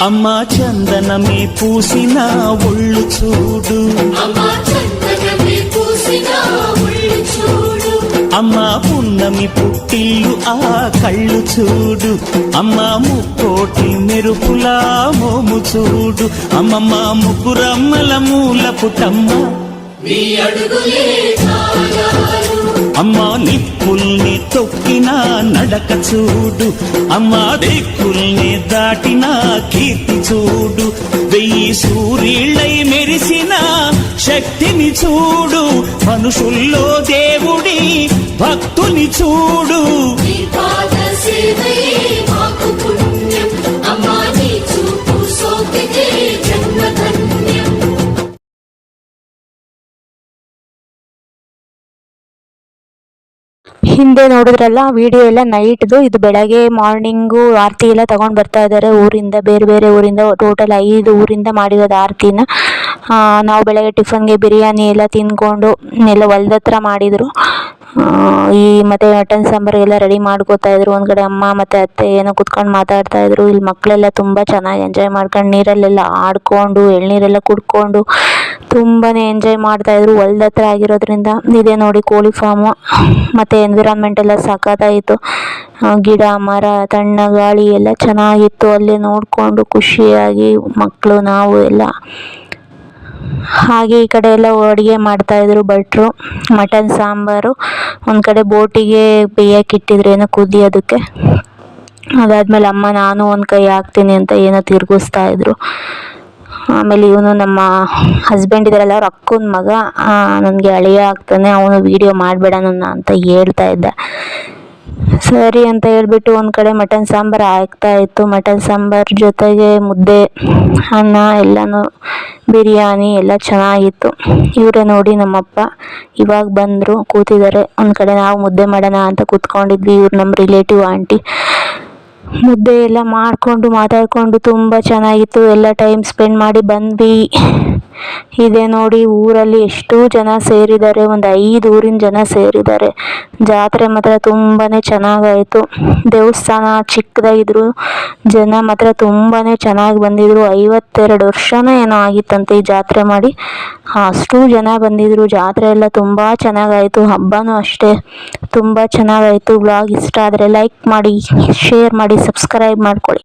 అమ్మ చందనమే పూసిన ఒళ్ళు చూడు, అమ్మ పున్నమి పుట్టిల్లు ఆ కళ్ళు చూడు, అమ్మ ముక్కోటి మెరుపులా మోము చూడు, అమ్మమ్మ ముగ్గురమ్మల మూల పుటమ్మ అమ్మ నిప్పుల్ని తొక్కిన నడక చూడు, అమ్మ దిక్కుల్ని దాటిన కీర్తి చూడు, 1000 సూర్యుళ్ళై మెరిసిన శక్తిని చూడు, మనుషుల్లో దేవుడి భక్తుని చూడు. ಹಿಂದೆ ನೋಡಿದ್ರಲ್ಲ ವಿಡಿಯೋ ಎಲ್ಲ ನೈಟ್ದು, ಇದು ಬೆಳಗ್ಗೆ ಮಾರ್ನಿಂಗು ಆರತಿ ಎಲ್ಲ ತಗೊಂಡು ಬರ್ತಾ ಇದ್ದಾರೆ ಊರಿಂದ, ಬೇರೆ ಬೇರೆ ಊರಿಂದ. ಟೋಟಲ್ 5 ಊರಿಂದ ಮಾಡಿರೋದು ಆರತಿನ. ನಾವು ಬೆಳಗ್ಗೆ ಟಿಫನ್ಗೆ ಬಿರಿಯಾನಿ ಎಲ್ಲ ತಿಂದ್ಕೊಂಡು ಎಲ್ಲ ಹೊಲ್ದ ಹತ್ರ ಮಾಡಿದರು. ಮತ್ತು ಮಟನ್ ಸಾಂಬಾರು ಎಲ್ಲ ರೆಡಿ ಮಾಡ್ಕೋತಾ ಇದ್ರು. ಒಂದು ಕಡೆ ಅಮ್ಮ ಮತ್ತು ಅತ್ತೆ ಏನೋ ಕುತ್ಕೊಂಡು ಮಾತಾಡ್ತಾ ಇದ್ರು. ಇಲ್ಲಿ ಮಕ್ಕಳೆಲ್ಲ ತುಂಬ ಚೆನ್ನಾಗಿ ಎಂಜಾಯ್ ಮಾಡ್ಕೊಂಡು ನೀರಲ್ಲೆಲ್ಲ ಆಡ್ಕೊಂಡು ಎಳ್ನೀರೆಲ್ಲ ಕುಡ್ಕೊಂಡು ತುಂಬಾ ಎಂಜಾಯ್ ಮಾಡ್ತಾಯಿದ್ರು. ಹೊಲ್ದ ಹತ್ರ ಆಗಿರೋದ್ರಿಂದ. ಇದೇ ನೋಡಿ ಕೋಳಿ ಫಾರ್ಮು. ಮತ್ತು ಎನ್ವಿರಾನ್ಮೆಂಟ್ ಎಲ್ಲ ಸಖತ್ತಾಯಿತು. ಗಿಡ ಮರ ತಣ್ಣ ಗಾಳಿ ಎಲ್ಲ ಚೆನ್ನಾಗಿತ್ತು. ಅಲ್ಲಿ ನೋಡಿಕೊಂಡು ಖುಷಿಯಾಗಿ ಮಕ್ಕಳು ನಾವು ಎಲ್ಲ. ಹಾಗೆ ಈ ಕಡೆ ಎಲ್ಲ ಅಡುಗೆ ಮಾಡ್ತಾಯಿದ್ರು ಭಟ್ರು. ಮಟನ್ ಸಾಂಬಾರು ಒಂದು ಕಡೆ ಬೋಟಿಗೆ ಬೇಯಕ್ಕೆ ಇಟ್ಟಿದ್ರು, ಏನೋ ಕುದಿಯೋದಕ್ಕೆ. ಅದಾದಮೇಲೆ ಅಮ್ಮ ನಾನು ಒಂದು ಕೈ ಹಾಕ್ತೀನಿ ಅಂತ ಏನೋ ತಿರುಗಿಸ್ತಾ ಇದ್ರು. ಆಮೇಲೆ ಇವನು ನಮ್ಮ ಹಸ್ಬೆಂಡ್ ಇದ್ದಾರಲ್ಲ, ಅವ್ರ ಅಕ್ಕನ ಮಗ, ನನಗೆ ಅಳಿಯ ಆಗ್ತಾನೆ, ಅವನು ವೀಡಿಯೋ ಮಾಡಬೇಡ ನನ್ನ ಅಂತ ಹೇಳ್ತಾ ಇದ್ದ. ಸರಿ ಅಂತ ಹೇಳ್ಬಿಟ್ಟು ಒಂದು ಕಡೆ ಮಟನ್ ಸಾಂಬಾರು ಆಗ್ತಾಯಿತ್ತು. ಮಟನ್ ಸಾಂಬಾರು ಜೊತೆಗೆ ಮುದ್ದೆ, ಅನ್ನ ಎಲ್ಲನೂ, ಬಿರಿಯಾನಿ ಎಲ್ಲ ಚೆನ್ನಾಗಿತ್ತು. ಇವರೇ ನೋಡಿ ನಮ್ಮಪ್ಪ ಇವಾಗ ಬಂದರು, ಕೂತಿದ್ದಾರೆ. ಒಂದು ಕಡೆ ನಾವು ಮುದ್ದೆ ಮಾಡೋಣ ಅಂತ ಕೂತ್ಕೊಂಡಿದ್ವಿ. ಇವ್ರು ನಮ್ಮ ರಿಲೇಟಿವ್ ಆಂಟಿ. ಮುದ್ದೆ ಎಲ್ಲ ಮಾಡಿಕೊಂಡು ಮಾತಾಡಿಕೊಂಡು ತುಂಬ ಚೆನ್ನಾಗಿತ್ತು. ಎಲ್ಲ ಟೈಮ್ ಸ್ಪೆಂಡ್ ಮಾಡಿ ಬಂದ್ವಿ. ಇದೆ ನೋಡಿ ಊರಲ್ಲಿ ಎಷ್ಟು ಜನ ಸೇರಿದ್ದಾರೆ, ಒಂದು 5 ಊರಿನ ಜನ ಸೇರಿದ್ದಾರೆ. ಜಾತ್ರೆ ಮಾತ್ರ ತುಂಬಾ ಚೆನ್ನಾಗಾಯಿತು. ದೇವಸ್ಥಾನ ಚಿಕ್ಕದಾಗಿದ್ರು, ಜನ ಮಾತ್ರ ತುಂಬಾ ಚೆನ್ನಾಗಿ ಬಂದಿದ್ರು. 52 ವರ್ಷನೋ ಏನೋ ಆಗಿತ್ತಂತೆ ಈ ಜಾತ್ರೆ ಮಾಡಿ, ಅಷ್ಟು ಜನ ಬಂದಿದ್ರು. ಜಾತ್ರೆ ಎಲ್ಲ ತುಂಬ ಚೆನ್ನಾಗಾಯಿತು. ಹಬ್ಬನೂ ಅಷ್ಟೇ ತುಂಬ ಚೆನ್ನಾಗಾಯಿತು. ವ್ಲಾಗ್ ಇಷ್ಟ ಆದರೆ ಲೈಕ್ ಮಾಡಿ, ಶೇರ್ ಮಾಡಿ, ಸಬ್ಸ್ಕ್ರೈಬ್ ಮಾಡ್ಕೊಳ್ಳಿ.